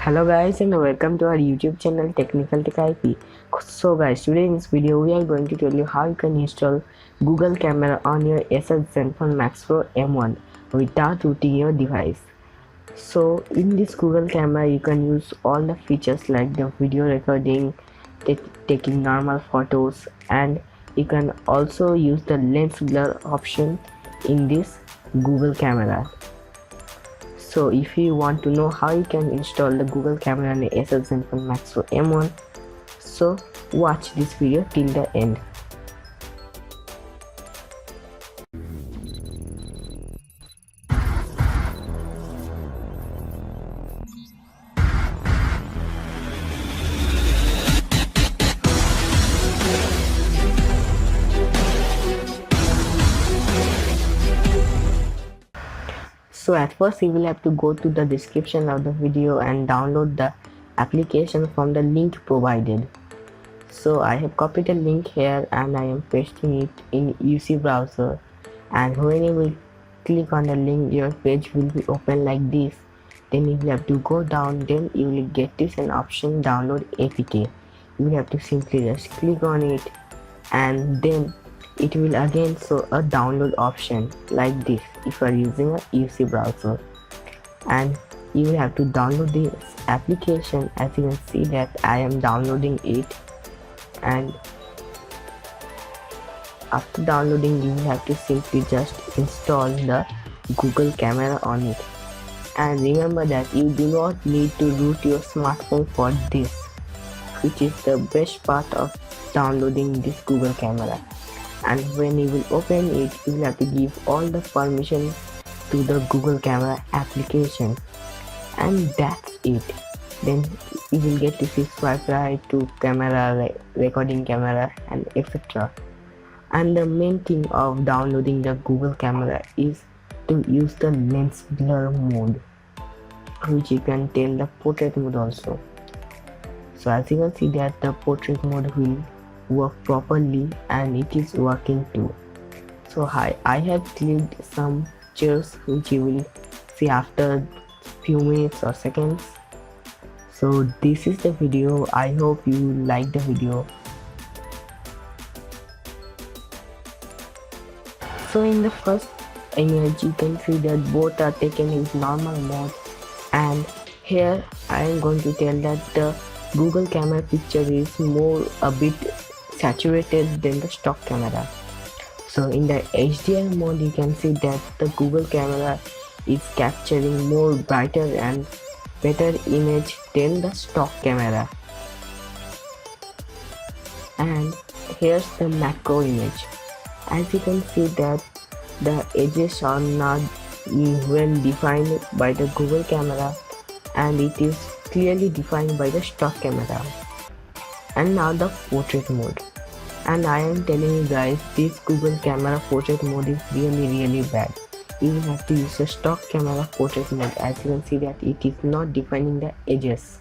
Hello guys and welcome to our YouTube channel Technical Tech IP. So guys, today in this video we are going to tell you how you can install Google Camera on your ASUS Zenphone Max Pro M1 without rooting your device. So in this Google Camera you can use all the features like the video recording, taking normal photos, and you can also use the lens blur option in this Google Camera. So if you want to know how you can install the Google Camera on the ASUS Zenphone Max Pro M1, so watch this video till the end. So at first you will have to go to the description of the video and download the application from the link provided. So I have copied the link here and I am pasting it in UC browser, and when you will click on the link your page will be open like this. Then you will have to go down, then you will get this an option download APK. You will have to simply just click on it and then it will again show a download option like this if you are using a UC browser, and you will have to download this application. As you can see that I am downloading it, and after downloading you will have to simply just install the Google Camera on it. And remember that you do not need to root your smartphone for this, which is the best part of downloading this Google Camera. And when you will open it, you will have to give all the permission to the Google Camera application, and that's it. Then you will get to see swipe right to camera, recording camera, and etc. And the main thing of downloading the Google Camera is to use the lens blur mode, which you can tell the portrait mode also. So as you can see that the portrait mode will work properly, and it is working too. So I have clicked some pictures which you will see after few minutes or seconds. So this is the video. I hope you like the video. So in the first image you can see that both are taken in normal mode, and here I am going to tell that the Google Camera picture is a bit saturated than the stock camera. So in the HDR mode you can see that the Google Camera is capturing more brighter and better image than the stock camera. And here's the macro image. As you can see that the edges are not well defined by the Google Camera, and it is clearly defined by the stock camera. And now the portrait mode, and I am telling you guys, this Google Camera portrait mode is really bad. You will have to use the stock camera portrait mode. As you can see that it is not defining the edges.